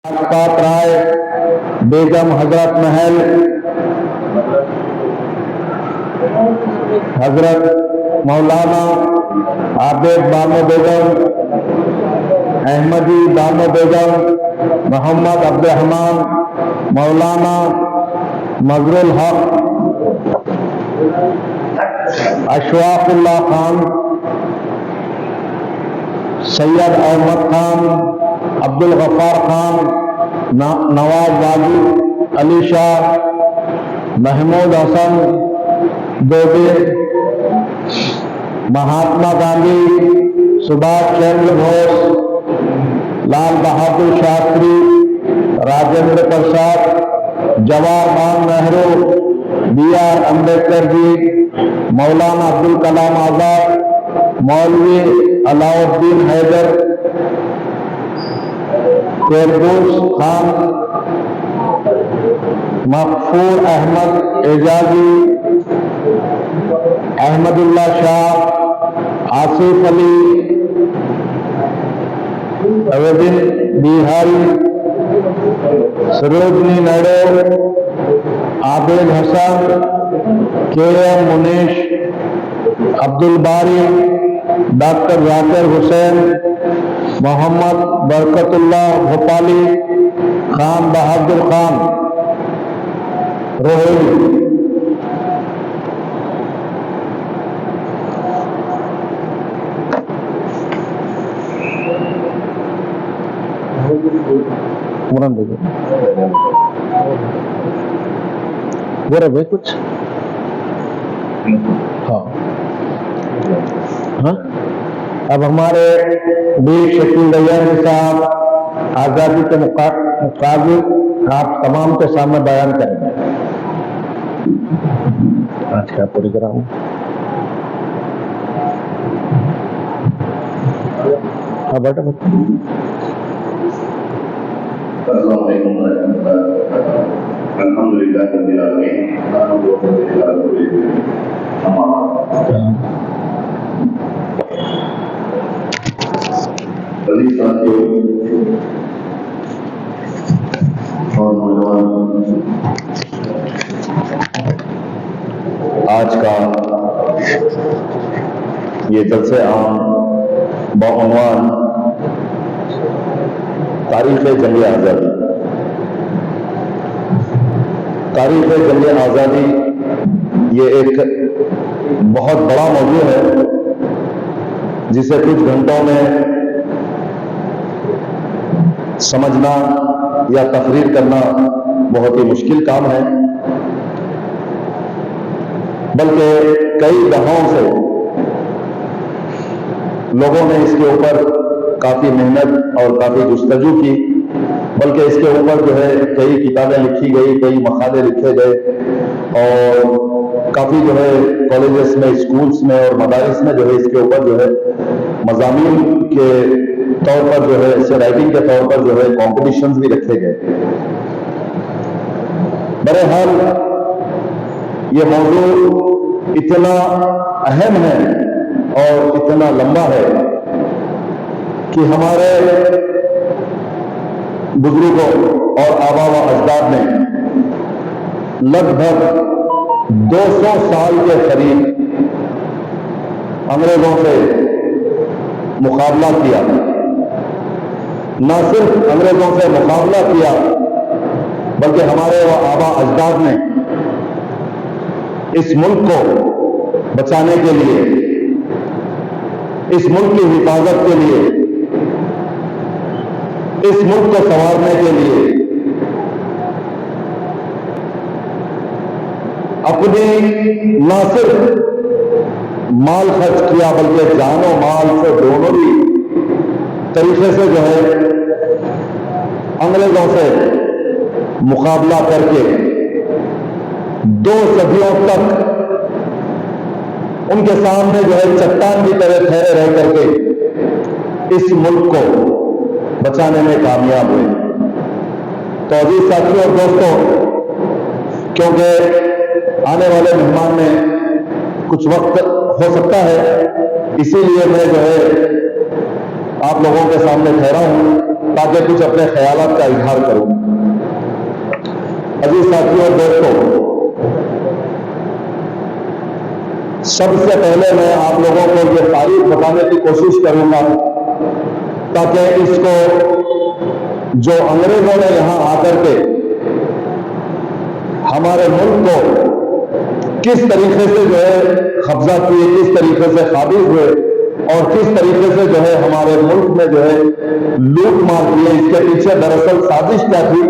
राजपात राय, बेगम हजरत महल, हजरत मौलाना Abid Bano Begum, Ahmadi Bano Begum, Mohammad Abdurrahman, मौलाना मजरुल हक, Ashfaqullah Khan, Syed Ahmad Khan, Abdul Gaffar Khan, Nawaz Wajid Ali Shah, Mahmood Hasan दोबे, Mahatma Gandhi, Subhash Chandra Bose, Lal Bahadur Shastri, Rajendra Prasad, Jawaharlal Nehru, B R. Ambedkar ji, मौलाना अब्दुल कलाम आजाद, मौलवी Alauddin Haider, फैयदूस Khan, मकफूर Ahmad एजाजी, Ahmadullah Shah, Asif Ali, अवधिन Bihari, Sarojini Naidu, Abid Hasan, KM. Munish, Abdul बारी, डॉक्टर जाकिर हुसैन, मोहम्मद बरकतुल्लाह भोपाली, खान बहादुर खान रोहिणी। बोरा भाई कुछ हाँ हाँ। अब हमारे वीर शकील रैयानी साहब आज़ादी के मुताबिक आप तमाम के सामने बयान करेंगे। आज क्या पूरी कराऊं? हाँ बेटा आज का ये जलसे आम बउनवान तारीख जंग आज़ादी। तारीख जंग आज़ादी ये एक बहुत बड़ा मौजू है जिसे कुछ घंटों में समझना या तकरीर करना बहुत ही मुश्किल काम है, बल्कि कई दहाओं से लोगों ने इसके ऊपर काफी मेहनत और काफी जुस्तजू की, बल्कि इसके ऊपर जो है कई किताबें लिखी गई, कई मकाले लिखे गए और काफी जो है कॉलेजेस में, स्कूल्स में और मदारिस में जो है इसके ऊपर जो है मज़ामीन के तौर पर जो है इसे राइटिंग के तौर पर जो है कॉम्पिटिशन्स भी रखे गए। बहरहाल ये मौजू इतना अहम है और इतना लंबा है कि हमारे बुजुर्गों और आबा व अजदाद ने लगभग 200 साल के करीब अंग्रेजों से मुकाबला किया। न सिर्फ अंग्रेजों से मुकाबला किया बल्कि हमारे व आबा अजदाद ने इस मुल्क को बचाने के लिए, इस मुल्क की हिफाजत के लिए, इस मुल्क को संवारने के लिए अपनी न सिर्फ माल खर्च किया बल्कि जान और माल से दोनों भी तरीके से जो है अंग्रेजों से मुकाबला करके 2 सदियों तक उनके सामने जो है चट्टान की तरह ठहरे रह करके इस मुल्क को बचाने में कामयाब हुए। तो अजीज साथियों और दोस्तों, क्योंकि आने वाले मेहमान में कुछ वक्त हो सकता है, इसीलिए मैं जो है आप लोगों के सामने ठहरा हूं। ताकि कुछ अपने ख्यालात का इजहार करूं। अजीज साथियों और दोस्तों, सबसे पहले मैं आप लोगों को यह तारीफ बताने की कोशिश करूंगा ताकि इसको जो अंग्रेजों ने यहां आकर के हमारे मुल्क को किस तरीके से जो है कब्जा किए, किस तरीके से काबिज हुए और किस तरीके से जो है हमारे मुल्क में जो है लूट मार किए, इसके पीछे दरअसल साजिश क्या थी,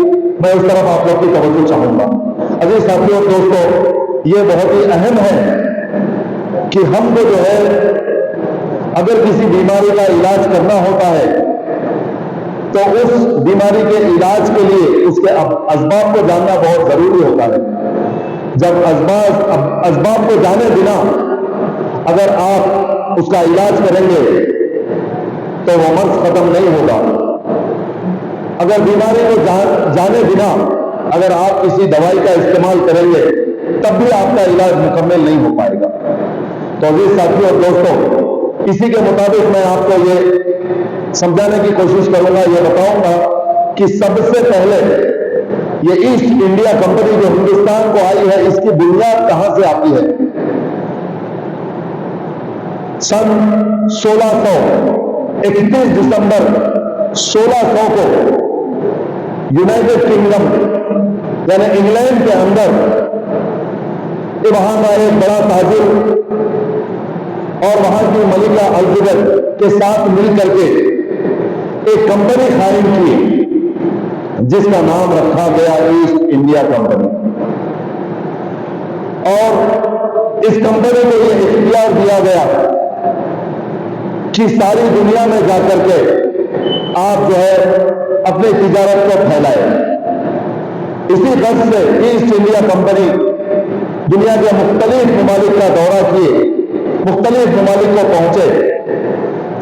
मैं उस तरफ आप लोग की तवज्जो चाहूंगा। अजीज साथियों दोस्तों, ये बहुत ही अहम है कि हमको जो है अगर किसी बीमारी का इलाज करना होता है तो उस बीमारी के इलाज के लिए उसके असबाब को जानना बहुत जरूरी होता है। जब असबाब को जाने बिना अगर आप उसका इलाज करेंगे तो वो मर्ज खत्म नहीं होगा। अगर बीमारी को जाने बिना अगर आप किसी दवाई का इस्तेमाल करेंगे तब भी आपका इलाज मुकम्मल नहीं हो पाएगा। तो अजीज साथियों और दोस्तों, इसी के मुताबिक मैं आपको ये समझाने की कोशिश करूंगा, ये बताऊंगा कि सबसे पहले ये ईस्ट इंडिया कंपनी जो हिंदुस्तान को आई है, इसकी बुनियाद कहां से आती है। सन 31 दिसंबर 1600 को यूनाइटेड किंगडम यानी इंग्लैंड के अंदर वहां का एक बड़ा ताजिर और वहां की मलिका एलिजाबेथ के साथ मिलकर के एक कंपनी कायम की जिसका नाम रखा गया ईस्ट इंडिया कंपनी। और इस कंपनी को यह इख्तियार दिया गया कि सारी दुनिया में जाकर के आप जो है अपनी तिजारत को फैलाए। इसी गज से ईस्ट इंडिया कंपनी दुनिया के मुख्तलिफ ममालिक का दौरा किए, मुख्तलिफ ममालिक को पहुंचे,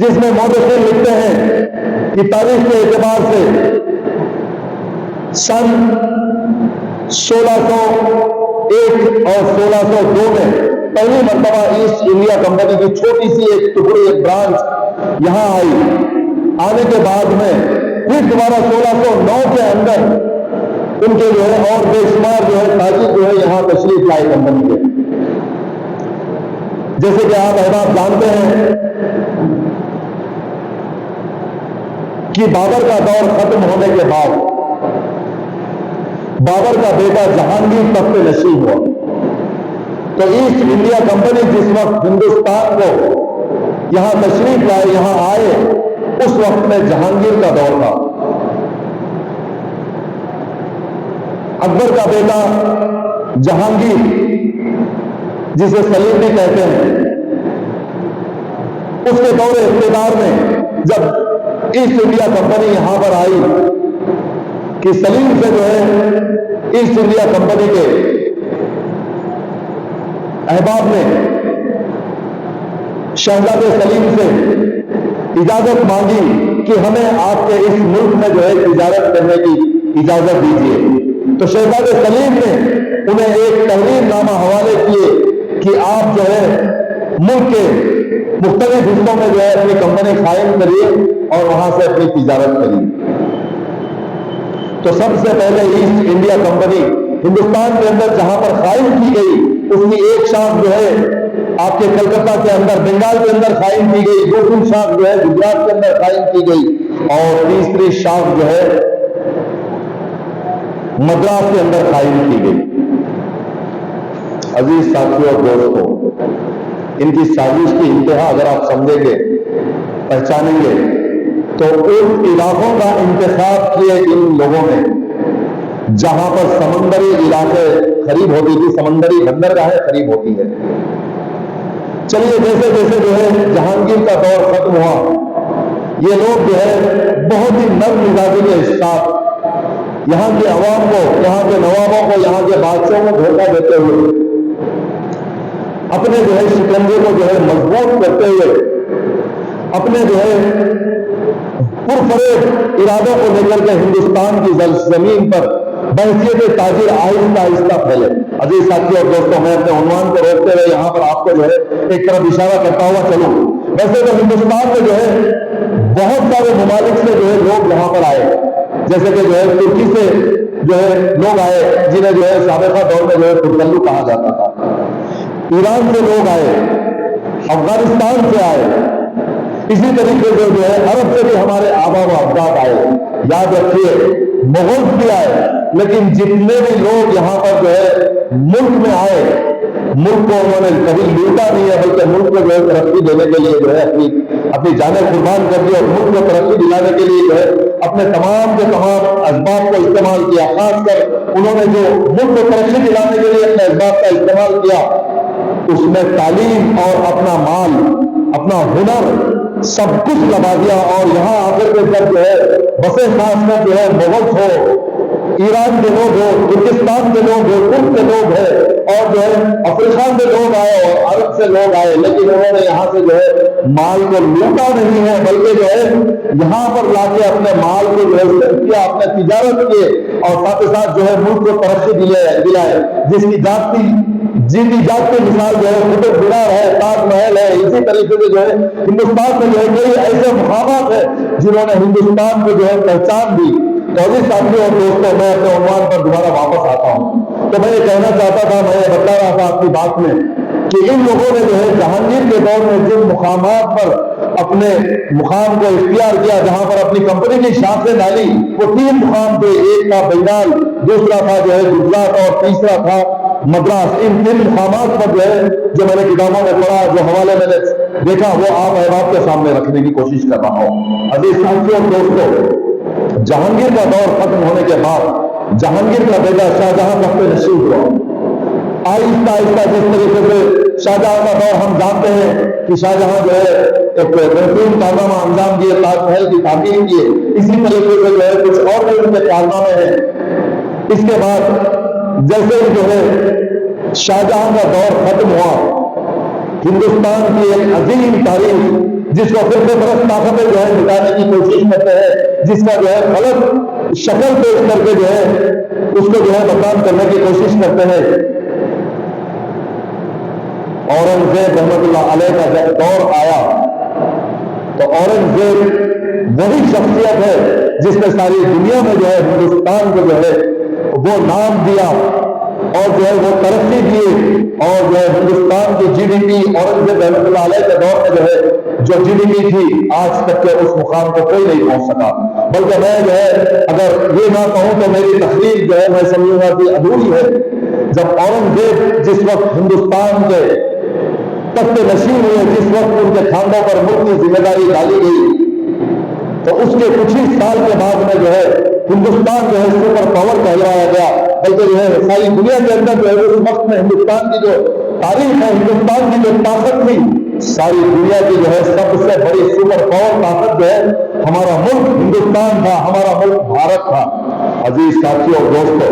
जिसमें मौदूद लिखते हैं कि तारीख के एतबार से सन 1601 और 1602 में पहली मर्तबा ईस्ट इंडिया कंपनी की छोटी सी एक टुकड़ी, एक ब्रांच यहां आई। आने के बाद में फिर दोबारा 1609 के अंदर उनके जो है और बेशुमार जो है ताजिर जो है यहां तशरीफ लाए कंपनी के। जैसे कि आप अहबाब जानते हैं कि बाबर का दौर खत्म होने के बाद बाबर का बेटा जहांगीर तख्त नशीब हुआ। तो ईस्ट इंडिया कंपनी जिस वक्त हिंदुस्तान को यहां तशरीफ लाए, यहां आए, उस वक्त में जहांगीर का दौर था। अकबर का बेटा जहांगीर, जिसे सलीम भी कहते हैं, उसके दौरे इख्तियार में जब ईस्ट इंडिया कंपनी यहां पर आई कि सलीम से जो है ईस्ट इंडिया कंपनी के अहबाब ने शहजादे सलीम से इजाजत मांगी कि हमें आपके इस मुल्क में जो है तिजारत करने की इजाजत दीजिए। तो शहजादे सलीम ने उन्हें एक तहरीरनामा हवाले किए कि आप जो है मुल्क के मुख्तलिफ हिस्सों में जो है अपनी कंपनी कायम करिए और वहां से अपनी तिजारत करिए। तो सबसे पहले ईस्ट इंडिया कंपनी हिंदुस्तान के अंदर जहां पर कायम की गई, उसकी एक शाख जो है आपके कलकत्ता के अंदर, बंगाल के अंदर कायम की गई, दूसरी शाख जो है गुजरात के अंदर कायम की गई और तीसरी शाख जो है मद्रास के अंदर कायम की गई। अजीज साथियों और दोस्तों, इनकी साजिश की इंतहा अगर आप समझेंगे, पहचानेंगे, तो उन इलाकों का इंतखाब किए इन लोगों ने जहां पर समंदरी इलाके करीब होती थी, समंदरी बंदरगाहें करीब होती है। चलिए, जैसे जैसे जो है जहांगीर का दौर खत्म हुआ, ये लोग जो है बहुत ही नर्म मिजाजी के साथ यहां के अवाम को, यहां के नवाबों को, यहां के बादशाहों को धोखा देते हुए, अपने जो है शिकंजे को जो है मजबूत करते हुए, अपने जो है पुरफरेब इरादों को लेकर के हिंदुस्तान की जमीन पर बहसियत ताजिर आहिस्ता आहिस्ता फैले। अजीज साथियों और दोस्तों, मैं अपने उन्वान को रोकते हुए यहां पर आपको जो है एक तरफ इशारा करता हुआ चलूं। वैसे तो हिंदुस्तान में जो है बहुत सारे ममालिक से जो है लोग यहाँ पर आए, जैसे कि जो है तुर्की से जो है लोग आए, जिन्हें जो है साबिका दौर में जो है तुर्कल्लू कहा जाता था। ईरान से लोग आए, अफगानिस्तान से आए, इसी तरीके से जो है अरब से भी हमारे आबा व अजदाद आए। याद रखिए, मुगल भी आए, लेकिन जितने भी लोग यहाँ पर जो है मुल्क में आए, मुल्क को उन्होंने कभी लूटा नहीं है, बल्कि मुल्क को जो है तरक्की देने के लिए जो है अपनी जाने कुर्बान कर दी और मुल्क को तरक्की दिलाने के लिए जो है अपने तमाम के तमाम असबाब को इस्तेमाल किया। खासकर उन्होंने जो मुल्क को तरक्की दिलाने के लिए अपने असबाब का इस्तेमाल किया, उसमें तालीम और अपना माल, अपना हुनर सब कुछ लगा दिया। और यहाँ आकर के जब जो है बसे खास में जो है मुगल हो, ईरान के लोग हो, तुर्किस्तान के लोग हो, तुर्क के लोग हैं, और जो है अफ्रीका से लोग आए और अरब से लोग आए, लेकिन उन्होंने यहाँ से जो है माल को लूटा नहीं है, बल्कि जो है यहाँ पर लाके अपने माल को जो है किया, अपने तिजारत किए और साथ ही साथ जो है मुल्क को तरक्की दिलाए। जिसकी जीती जागती मिसाल जो है कुतुब मीनार है, ताजमहल है। इसी तरीके से जो है हिंदुस्तान में जो है कई ऐसे मुकामात है जिन्होंने हिंदुस्तान को जो है पहचान दी। तो अभी साथियों और दोस्तों, मैं अपने उन्वान पर दोबारा वापस आता हूँ। तो मैं ये कहना चाहता था, मैं ये बता रहा था आपकी बात में, कि इन लोगों ने जो है जहांगीर के दौर में जिन मुकामात पर अपने मुकाम को इख्तियार किया, जहां पर अपनी कंपनी की शाखें डाली, वो 3 मुकाम थे। एक था बंगाल, दूसरा था जो है गुजरात और तीसरा था मद्रास। इन 3 मुकामात पर जो है, जो मैंने किताबों में पढ़ा, जो हवाले मैंने देखा, वो आप अहबाब के सामने रखने की कोशिश कर रहा हूँ। अजीज साथियों और दोस्तों, जहांगीर का दौर खत्म होने के बाद जहांगीर का बेटा शाहजहां तख्त नशीब हुआ। आहिस्ता आहिस्ता जिस तरीके से शाहजहां का दौर हम जानते हैं कि शाहजहां जो है एक बेहतरीन कारनामा अंजाम दिए, ताजमहल की तामीर किए, इसी तरीके से जो है कुछ और भी उनके कारनामे हैं। इसके बाद जैसे ही जो है शाहजहां का दौर खत्म हुआ, हिंदुस्तान की एक अजीम तारीख, जिसको फिर बरस ताकतें जो है मिटाने की कोशिश करते हैं, जिसका जो है गलत शक्ल पेश करके जो है उसको जो है बदनाम करने की कोशिश करते हैं। औरंगजेब रहमतुल्लाह अलैह का जब दौर आया, तो औरंगजेब वही शख्सियत है जिसने सारी दुनिया में जो है हिंदुस्तान को जो है वो नाम दिया और जो है वो तरक्की दिए। और जो है हिंदुस्तान की जीडीपी औरंगजेब रहमतुल्लाह अलैह के दौर में जो है जो जीडीपी थी, आज तक के उस मुकाम को कोई नहीं पहुंच सका। बल्कि मैं जो है अगर ये ना कहूं तो मेरी तकरीर जो है मैं समझूंगा कि अधूरी है। जब औरंगजेब जिस वक्त हिंदुस्तान के तख्त नशीब हुए, जिस वक्त उनके खानों पर मुल्क की जिम्मेदारी डाली गई, तो उसके कुछ ही साल के बाद में जो है हिंदुस्तान जो है सुपर पावर कहलाया गया। बल्कि जो है सारी दुनिया के अंदर जो है उस वक्त में हिंदुस्तान की जो तारीख है, हिंदुस्तान की जो ताकत थी, सारी दुनिया की जो है सबसे बड़ी सुपर पावर ताकत जो है हमारा मुल्क हिंदुस्तान था, हमारा मुल्क भारत था। अजीज साथियों और दोस्तों,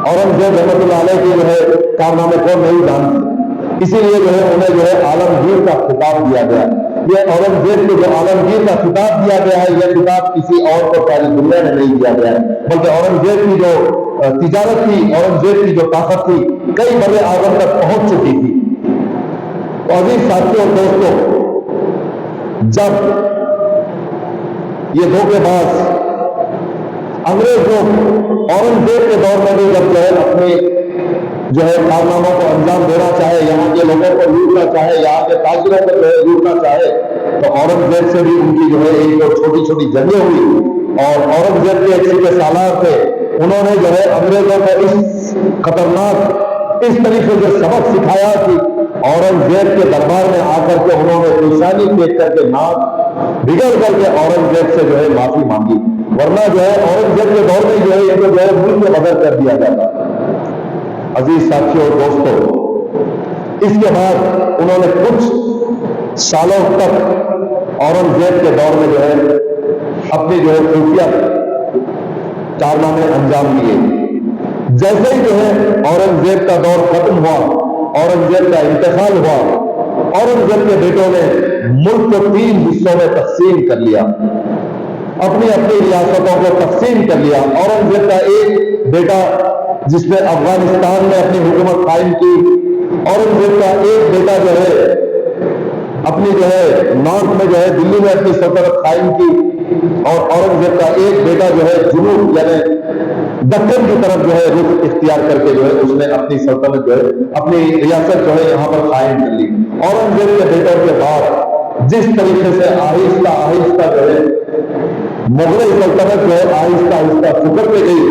औरंगजेब रहमतुल्लाह अलैह के जो है कारनामे को नहीं जानते, इसीलिए जो है उन्हें जो है आलमगीर का खिताब दिया गया। ये औरंगजेब को जो आलमगीर का खिताब दिया गया है, यह खिताब किसी और को सारी दुनिया में नहीं दिया गया है, बल्कि औरंगजेब की जो तिजारत थी, औरंगजेब की जो ताकत थी, कई बड़े आजम तक पहुंच चुकी थी। तो अजीज साथियों और दोस्तों, जब ये धोखेबाज अंग्रेज लोग औरंगजेब के दौर में भी जब जो है अपने जो है कारनामों को अंजाम देना चाहे, यहाँ के लोगों को लूटना चाहे, यहाँ के ताजिरों को जो है लूटना चाहे, तो औरंगजेब से भी उनकी जो है एक दो छोटी छोटी जंगें हुई। और औरंगजेब के एक सीधे सालार थे, उन्होंने जो है अंग्रेजों को इस खतरनाक इस तरीके से सबक सिखाया कि औरंगजेब के दरबार में आकर के उन्होंने पेशानी फेंक करके नाक बिगड़ करके औरंगजेब से जो है माफी मांगी, वरना जो है औरंगजेब के दौर में जो है इनको जो है मुल्क में बदल कर दिया जाता। अजीज साथियों और दोस्तों, इसके बाद उन्होंने कुछ सालों तक औरंगजेब के दौर में जो है अपनी जो है खुफिया कारनामे अंजाम दिए। जैसे ही जो है औरंगजेब का दौर खत्म हुआ, औरंगजेब का इंतकाल हुआ, औरंगजेब के बेटों ने मुल्क को 3 हिस्सों में तकसीम कर लिया, अपनी अपनी रियासतों को तकसीम कर लिया। औरंगजेब का एक बेटा जिसने अफगानिस्तान में अपनी हुकूमत कायम की, औरंगजेब का एक बेटा जो है अपनी जो है नॉर्थ में जो है दिल्ली में अपनी सल्तनत कायम की, और औरंगजेब का एक बेटा जो है जुनूब यानी दक्कन की तरफ जो है रुख इख्तियार करके जो है उसने अपनी सल्तनत जो है अपनी रियासत जो है यहाँ पर कायम कर ली। औरंगजेब के बेटों के बाद जिस तरीके से आहिस्ता आहिस्ता जो है मुगल सल्तनत जो है आहिस्ता आहिस्ता सुधरते गई,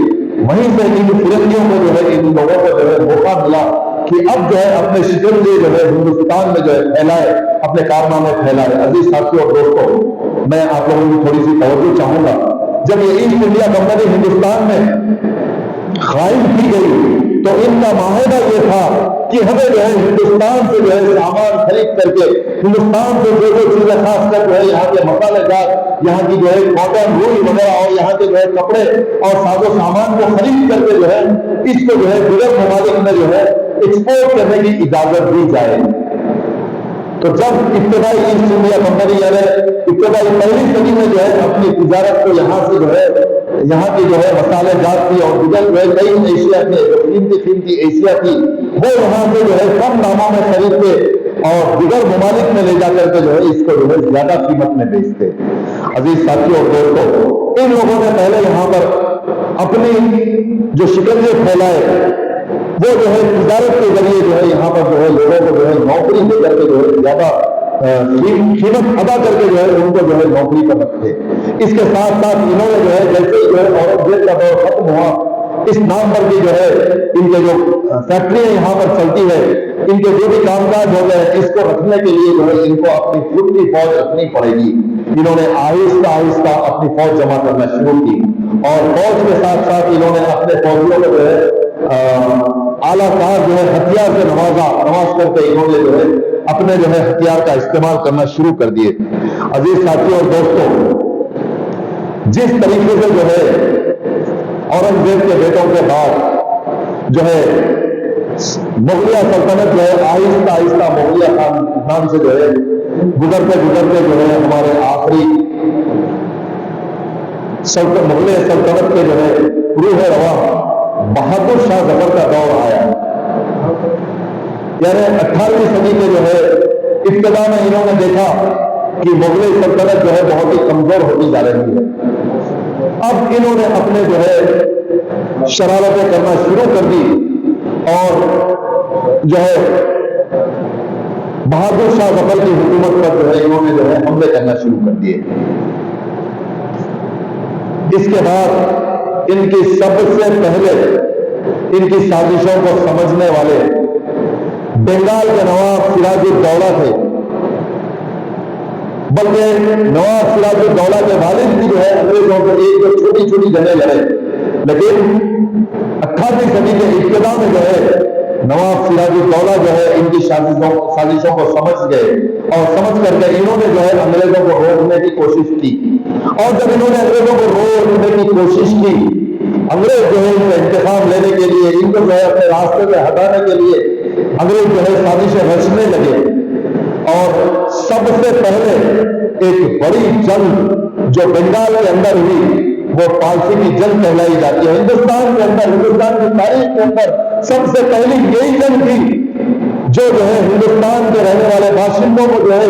वहीं से इन फिरंगियों को जो है इन लोगों को जो है मौका मिला कि अब जो है अपने शिकंजे जो है हिंदुस्तान में जो है फैलाए, अपने कारनामे फैलाए। अजीज साथियों और दोस्तों, मैं आप लोगों की थोड़ी सी तवज्जो चाहूंगा। जब ये ईस्ट इंडिया कंपनी हिंदुस्तान में कायम की गई तो इनका माहिदा ये था कि हमें जो है हिंदुस्तान से जो है सामान खरीद करके हिंदुस्तान से जो चीजें खासकर जो है यहाँ के मसालेदार, यहाँ की जो है कॉटन रूई वगैरह और यहाँ के जो है कपड़े और साजो सामान को खरीद करके जो है इसको जो है विगत ममालिक में जो है एक्सपोर्ट करने की इजाजत दी जाए। तो जब इब्तदाई ईस्ट इंडिया कंपनी यानी इब्तदाई पहली सदी में जो है अपनी तिजारत को यहाँ से जो है यहाँ की जो है मसाले जात थी और दिगर जो है कई एशिया के कीमती एशिया थी, वो यहाँ से जो है कम दामों में खरीद के और दिगर ममालिक में ले जाकर के जो है इसको जो है ज्यादा कीमत में बेचते। अजीज साथियों और दोस्तों, इन लोगों ने पहले यहाँ पर अपनी जो शिकंजे फैलाए वो जो है तिजारत के जरिए जो है यहाँ पर जो है लोगों को जो है नौकरी दे करके जो है ज्यादा कीमत अदा करके जो है उनको जो है नौकरी पर रखे। इसके साथ साथ इन्होंने जो है जैसे ही जो है औरंगजेब का दौर खत्म हुआ, इस नाम पर भी जो है इनके जो फैक्ट्रियां यहाँ पर चलती है, इनके जो भी कामकाज हो गए, इसको रखने के लिए जो है इनको अपनी खुद की फौज रखनी पड़ेगी। इन्होंने आहिस्ता आहिस्ता अपनी फौज जमा करना शुरू की और फौज के साथ साथ इन्होंने अपने फौजियों को जो है आला कार जो है हथियार से नवाज करके इन्होंने जो है अपने जो है हथियार का इस्तेमाल करना शुरू कर दिए। अजीज साथियों और दोस्तों, जिस तरीके से जो है औरंगजेब के बेटों के बाद जो है मुगलिया सल्तनत जो है आहिस्ता आहिस्ता मुगलिया खानदान से जो है गुजरते गुजरते जो है हमारे आखिरी मुगलिया सल्तनत के जो है रूह रवा बहादुर शाह जफर का दौर आया। यानी 18वीं सदी के जो है इब्तिदा में इन्होंने देखा कि मुगल सल्तनत जो है बहुत ही कमजोर होती जा रही है। अब इन्होंने अपने जो है शरारतें करना शुरू कर दी और जो है बहादुर शाह जफर की हुकूमत पर जो है इन्होंने जो है हमले करना शुरू कर दिए। इसके बाद इनकी सबसे पहले इनकी साजिशों को समझने वाले बंगाल के नवाब सिराजुद्दौला थे, बल्कि नवाब सिराजुद्दौला के वालिद भी जो है अंग्रेजों को एक जो छोटी छोटी जगह लड़े, लेकिन 18वीं सदी के इब्तिदा में जो है नवाब सिराजुद्दौला जो है इनकी साजिशों को समझ गए और समझ करके इन्होंने जो है अंग्रेजों को रोकने की कोशिश की। और जब इन्होंने अंग्रेजों को रोकने की कोशिश की, अंग्रेज जो है इनका इंतकाम लेने के लिए, इनको जो है अपने रास्ते से हटाने के लिए अंग्रेज जो है साजिशें रचने लगे। और सबसे पहले एक बड़ी जंग जो बंगाल के अंदर हुई वो पालसी की जंग कहलाई जाती है। हिंदुस्तान के अंदर, हिंदुस्तान की तारीख के अंदर सबसे पहली यही जंग थी जो है हिंदुस्तान के रहने वाले बाशिंदों को जो है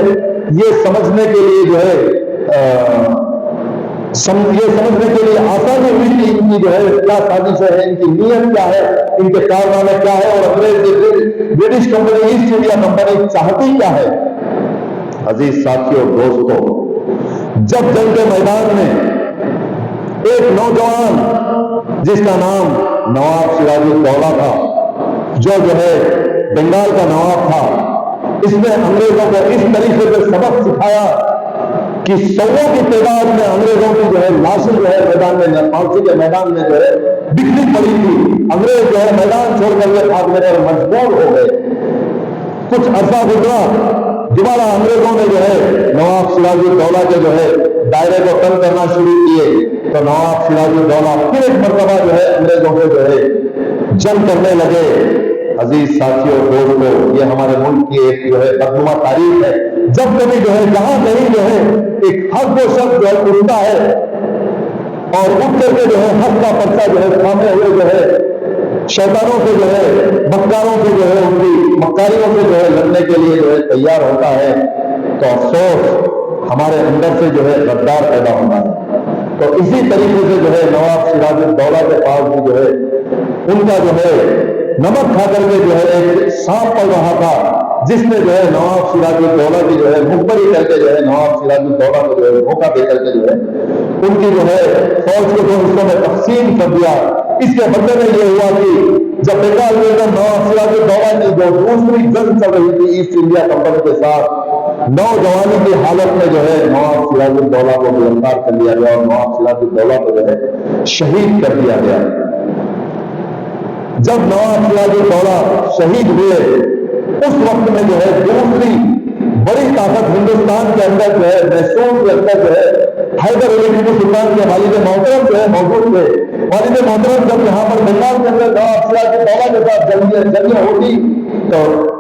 ये समझने के लिए जो है ये समझने के लिए आसानी हुई कि इनकी जो है क्या साजिश है, इनकी नीयत क्या है, इनके कारनामे क्या है और अंग्रेज British company east India company चाहती क्या है। अजीज साथियों दोस्तों, जब जंग के मैदान में एक नौजवान जिसका नाम नवाब सिराजुद्दौला था, जो है बंगाल का नवाब था, इसने अंग्रेजों को इस तरीके से सबक सिखाया कि सौों की तादाद में अंग्रेजों की जो है लाशें जो है मैदान में, फांसी के मैदान में जो है बिखरी पड़ी थी। अंग्रेज जो है मैदान छोड़ करके भागने पर मजबूर हो गए। कुछ अरसा गुजरा, दोबारा अंग्रेजों ने जो है नवाब सिराजुद्दौला के जो है दायरे को तंग करना शुरू किए, तो नवाब सिराजुद्दौला फिर एक मरतबा जो है अंग्रेजों से जो है जंग करने लगे। अजीज साथियों दोस्तों, ये हमारे मुल्क की एक जो है बदनुमा तारीख है। जब कभी जो है जहां कहीं जो है एक हक वो शख्स जो है उठता है और उठ करके जो है हक का पर्चा जो है थामे हुए जो है शैतानों से जो है, मक्कारों से जो है, उनकी मक्कारियों से जो है लड़ने के लिए जो है तैयार होता है, तो अफसोस हमारे अंदर से जो है गद्दार पैदा होता है। तो इसी तरीके से जो है नवाब सिराजुद्दौला के पास भी जो है उनका जो है नमक खा करके जो है एक सांप पल रहा था, जिसने जो है नवाब सिराजुद्दौला की जो है मुखबरी करके जो है नवाब सिराजुद्दौला को जो है धोखा दे करके जो है उनकी जो है फौज के 2 हिस्सों में तकसीम कर दिया। इसके बदले में यह हुआ कि जब बेकार बेगम नवाब सिराजुद्दौला की जो दूसरी जंग चल रही थी ईस्ट इंडिया कंपनी के साथ, नौजवानी की हालत में जो है नवाब सिराजुद्दौला को गिरफ्तार कर लिया गया और नवाब सिराजुद्दौला को जो है शहीद कर दिया गया। जब नवाब सिराजुद्दौला शहीद हुए, उस वक्त में जो है दूसरी बड़ी ताकत हिंदुस्तान के अंदर जो है, मैसूर के अंदर जो है हैदर अली टीपू सुल्तान के वालिद मोहतरम जो है मौजूद थे। वालिद मोहतरम जब यहाँ पर बंगाल के अंदर नवाब सिराजुद्दौला के साथ जंगें होती, तो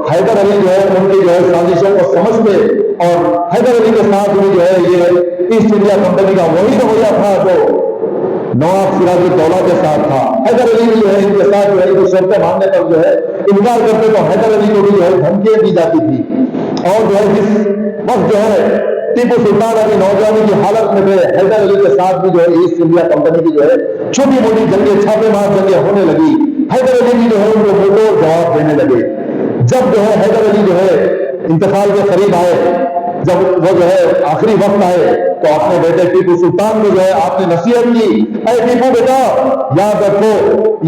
हैदर अली जो है उनकी जो है साजिशों को समझते और हैदर अली के साथ भी जो है ये ईस्ट इंडिया कंपनी का वही रवैया था जो नवाब सिराजुद्दौला के साथ था। हैदर अली भी जो है इनके साथ जो है इनकी शर्तें मानने पर जो है इनकार करते, तो हैदर अली को भी जो है धमकियां दी जाती थी। और जो है जिस वक्त जो है टीपू सुल्तान अभी नौजवानी की हालत में थे, हैदर अली के साथ भी जो है ईस्ट इंडिया कंपनी की जो है छोटी मोटी जंगें, छापेमार जंगें होने लगी। हैदर अली भी जो है उनको मुंहतोड़ जवाब देने लगे। जब जो है हैदर अली जो है इंतकाल के करीब आए, जब वो जो है आखिरी वक्त आए, तो अपने बेटे टीपू सुल्तान को जो है आपने नसीहत की, अरे टीपू बेटा याद रखो,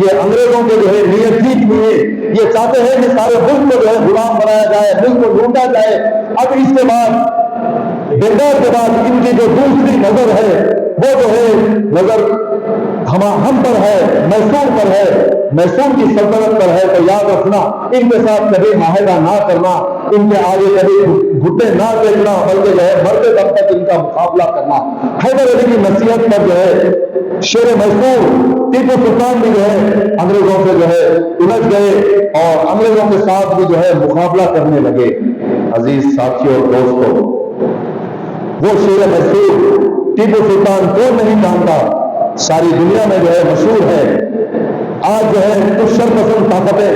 ये अंग्रेजों के जो है नीयत ठीक नहीं है, ये चाहते हैं कि सारे मुल्क को जो है गुलाम बनाया जाए, मुल्क को लूटा जाए। अब इसके बाद बंगाल के बाद इनकी जो दूसरी नजर है वो जो है नजर हम पर है, मैसूर पर है, मैसूर की सल्तनत पर है। तो याद रखना, इनके साथ कभी माहिदा ना करना, इनके आगे कभी घुटने ना टेकना, बल्कि जो है मरते दम तक इनका मुकाबला करना। हैदर अली की नसीहत पर जो है शेर मैसूर टीपू सुल्तान भी जो है अंग्रेजों से जो है उलझ गए और अंग्रेजों के साथ भी जो है मुकाबला करने लगे। अजीज साथियों और दोस्तों, वो शेर मैसूर टीपू सुल्तान कौन नहीं जानता, सारी दुनिया में जो है मशहूर है। आज जो है कुछ शरपसंद ताकतें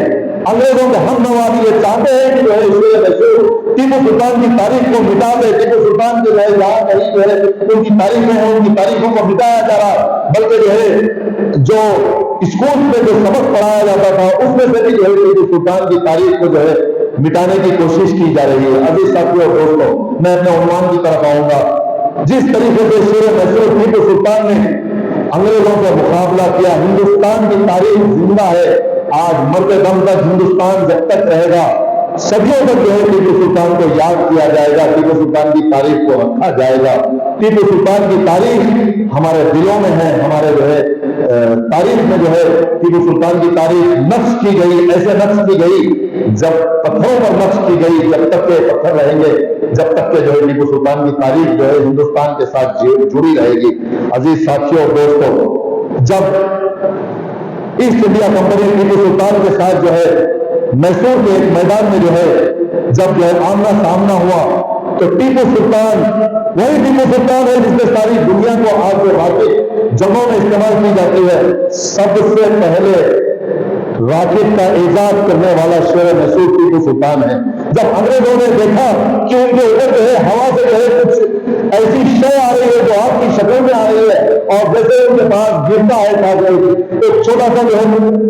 अंग्रेजों के हम नवाबी ये चाहते हैं कि जो है शेर मैसूर टीपू सुल्तान की तारीख को मिटा दे। टीपू सुल्तान के जो है यहाँ कहीं जो है उनकी तारीखें हैं, उनकी तारीखों को मिटाया जा रहा, बल्कि जो है जो स्कूल में जो सबक पढ़ाया जाता था उसमें से भी जो है टीपू सुल्तान की तारीख को जो है मिटाने की कोशिश की जा रही है। अजीज साथियों दोस्तों, मैं अपने उन्वान की तरफ आऊंगा। जिस तरीके से शेर मैसूर टीपू सुल्तान ने अंग्रेजों से मुकाबला किया, हिंदुस्तान की तारीख जिंदा है। आज मरते दम तक हिंदुस्तान जब तक रहेगा, सदियों तक जो है टीपू सुल्तान को याद किया जाएगा, टीपू सुल्तान की तारीख को रखा जाएगा। टीपू सुल्तान की तारीख हमारे दिलों में है, हमारे जो है तारीख में जो है टीपू सुल्तान की तारीख नक्श की गई, ऐसे नक्श की गई जब पत्थरों पर नक्श की गई, जब तक के पत्थर रहेंगे, जब तक के जो है टीपू सुल्तान की तारीख जो है हिंदुस्तान के साथ जुड़ी रहेगी। अजीज साथियों और दोस्तों, जब east India company Tipu Sultan के साथ जो है मैसूर के एक मैदान में जो है जब जो है आमना सामना हुआ, तो टीपू सुल्तान वही टीपू सुल्तान है जिसने सारी दुनिया को आज जो राकेट जंगों में इस्तेमाल की जाती है, सबसे पहले राकेट का इजाद करने वाला शेर मैसूर टीपू सुल्तान है। जब अंग्रेजों ने देखा कि उनके ऊपर जो है हवा से जो है कुछ ऐसी शय आ रही है जो आपकी शक्ल में आ रही है, और जैसे उनके पास गिरता है एक छोटा सा जो है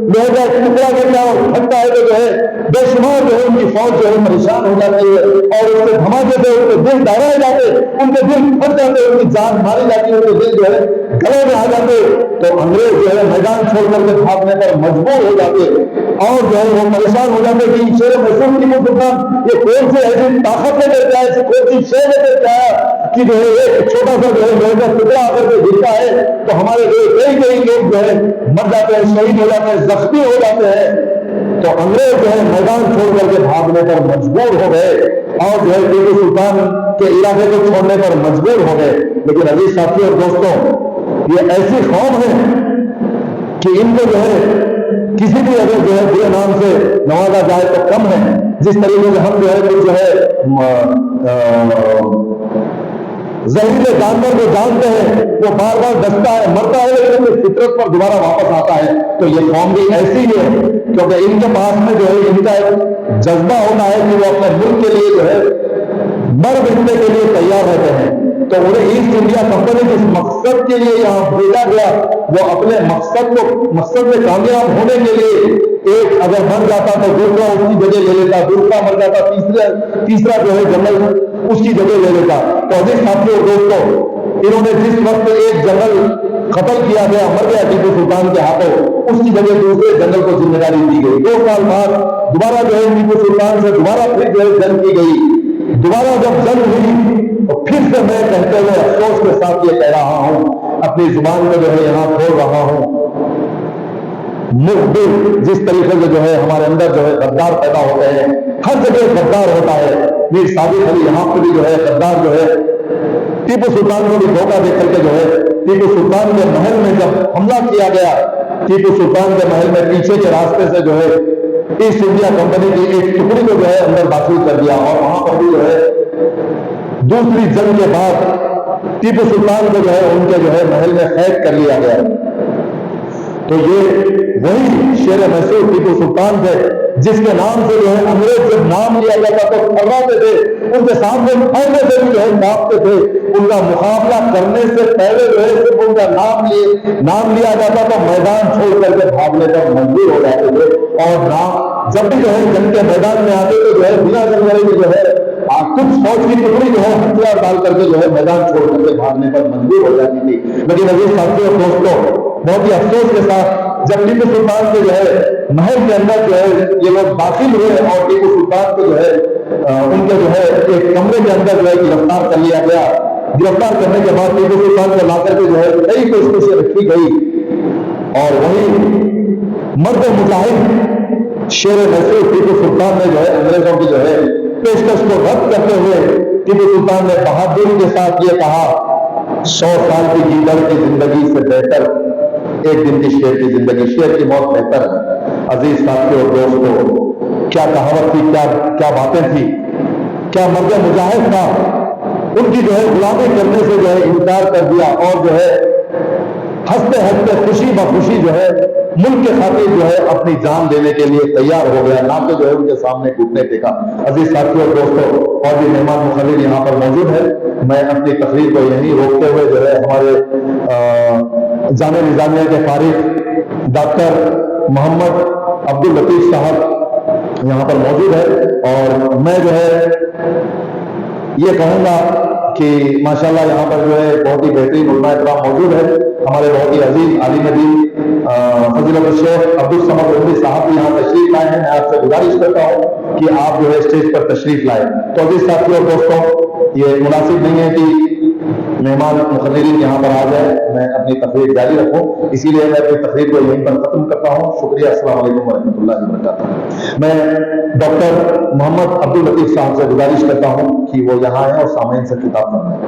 लोहे का टुकड़ा गिरता है और फटता है, तो जो है बेशुमार जो है उनकी फौज जो है परेशान हो जाती है और उसके धमाके से उनके दिल दहराए जाते, उनके दिल फट जाते, उनकी जान मारी जाती है, उनके दिल जो है गले में आ जाते। तो अंग्रेज जो है मैदान छोड़ करके भागने पर मजबूर हो जाते और जो है वो परेशान हो जाते कि शेर मैसूर टीपू सुल्तान ये कौन सी ऐसी ताकत लेकर के आया, ऐसी कौन सी शेर लेकर के आया कि जो है एक छोटा सा जो है लोहे का टुकड़ा आकर के गिरता है तो हमारे कई लोग जो है मर जाते हैं, शहीद हो जाते हैं, जख्मी हो जाते हैं। तो अंग्रेज जो है मैदान छोड़ करके भागने पर मजबूर हो गए और जो है टीपू सुल्तान के इलाके को छोड़ने पर मजबूर हो गए। लेकिन अजीज साथियों और दोस्तों, ये ऐसी कौम है कि इनको जो है किसी भी अगर जो है बुरे नाम से नवाजा जाए तो कम है। जिस तरीके से हम जो है कुछ जो है जहरीले जानवर को जानते हैं, वो बार बार डसता है, मरता है, लेकिन अपनी फितरत पर दोबारा वापस आता है। तो ये कौम भी ऐसी ही है, क्योंकि इनके पास में जो है इनका एक जज्बा होता है कि वो अपने मुल्क के लिए जो है मर मिटने के लिए तैयार रहते हैं। तो उन्हें ईस्ट इंडिया कंपनी जिस मकसद के लिए यहाँ भेजा गया, वो अपने मकसद में कामयाब होने के लिए एक अगर मर जाता तो दूसरा उसकी जगह ले लेता, दूसरा मर जाता तीसरा जो है जनरल उसकी जगह ले लेता। तो अजीज साथियों दोस्तों, इन्होंने जिस वक्त एक जनरल कत्ल किया गया, मर गया टीपू सुल्तान के हाथों, उसकी जगह दूसरे जनरल को जिम्मेदारी दी गई। 2 साल बाद दोबारा जो है टीपू सुल्तान से दोबारा फिर जो है जंग की गई। दोबारा जब जंग हुई तो फिर से मैं कहते हुए अफसोस के साथ ये कह रहा हूं, अपनी जुबान में जो है यहां खोल रहा हूं, मुखबिर जिस तरीके से जो है हमारे अंदर जो है गद्दार पैदा होते हैं, हर जगह गद्दार होता है। मीर सादिक अली यहां पर भी जो है गद्दार जो है टीपू सुल्तान को भी धोखा देकर के जो है टीपू सुल्तान के महल में जब हमला किया गया, टीपू सुल्तान के महल में पीछे के रास्ते से जो है ईस्ट इंडिया कंपनी की एक टुकड़ी को जो है अंदर दाखिल कर दिया, और वहां पर भी जो है दूसरी जंग के बाद टीपू सुल्तान को जो है उनके जो है महल में कैद कर लिया गया। तो ये वही शेर मैसूर टीपू सुल्तान थे जिसके नाम से जो है अंग्रेज जब नाम लिया जाता तो थर्राते थे, उनके सामने फैलने से भी जो है कांपते थे। उनका मुकाबला करने से पहले जो है सिर्फ उनका नाम लिया जाता तो मैदान छोड़ करके भागने पर मजबूर हो जाते थे। और नाम जब भी जो है जंग के मैदान में आते तो जो है बिना जंग लड़े जो है कुछ फौज की टुकड़ी जो है हथियार डाल करके जो है मैदान छोड़ करके भागने पर मजबूर हो जाती थी। लेकिन अजीज साथियों दोस्तों, बहुत ही अफसोस के साथ जब टीपू सुल्तान के जो है महल के अंदर जो है ये लोग दाखिल हुए और टीपू सुल्तान को जो है उनके जो है एक कमरे के अंदर जो है गिरफ्तार कर लिया गया। गिरफ्तार करने के बाद टीपू सुल्तान को ला करके जो है कई कोशिशें रखी गई, और वही मर्द मुजाहिद शेर मैसूर टीपू सुल्तान ने जो है अंग्रेजों की जो है पेशकश को रद्द करते हुए टीपू सुल्तान ने बहादुरी के साथ ये कहा, 100 साल की गीदड़ की जिंदगी से बेहतर एक दिन की शेर की जिंदगी, शेर की मौत बेहतर है। अजीज साथियों दोस्तों, क्या कहावत थी, क्या बातें थी, क्या मर्द मुजाहिद था, उनकी जो है गुलामी करने से जो है इनकार कर दिया, और जो है हंसते हंसते खुशी बखुशी जो है मुल्क के खातिर जो है अपनी जान देने के लिए तैयार हो गया, ना तो जो है उनके सामने घुटने टेका। अजीज साथियों दोस्तों, और भी मेहमान मुखर्रिर यहाँ पर मौजूद है। मैं अपनी तकरीर को यहीं रोकते हुए जो है हमारे जामे निजामिया के फारिग डॉक्टर मोहम्मद अब्दुल लतीफ साहब यहाँ पर मौजूद है, और मैं जो है ये कहूँगा कि माशाल्लाह यहाँ पर जो है बहुत ही बेहतरीन उलमा इकराम मौजूद है। हमारे बहुत ही अजीज आलिम दीन फजीलत शेख अब्दुल समद रंदी साहब भी यहाँ तशरीफ लाए हैं। मैं आपसे गुजारिश करता हूँ कि आप जो है स्टेज पर तशरीफ लाए। तो अजीज साथियों दोस्तों, ये मुनासिब नहीं है कि मेहमान मुखर्रिरीन यहाँ पर आ जाए, मैं अपनी तकरीर जारी रखूँ, इसीलिए मैं अपनी तकरीर को यहीं पर खत्म करता हूँ। शुक्रिया, अस्सलाम वालेकुम वरहमतुल्लाहि वबरकातुहू। मैं डॉक्टर मोहम्मद अब्दुल लतीफ साहब से गुजारिश करता हूँ कि वो यहाँ आए और सामईन से खिताब करना है।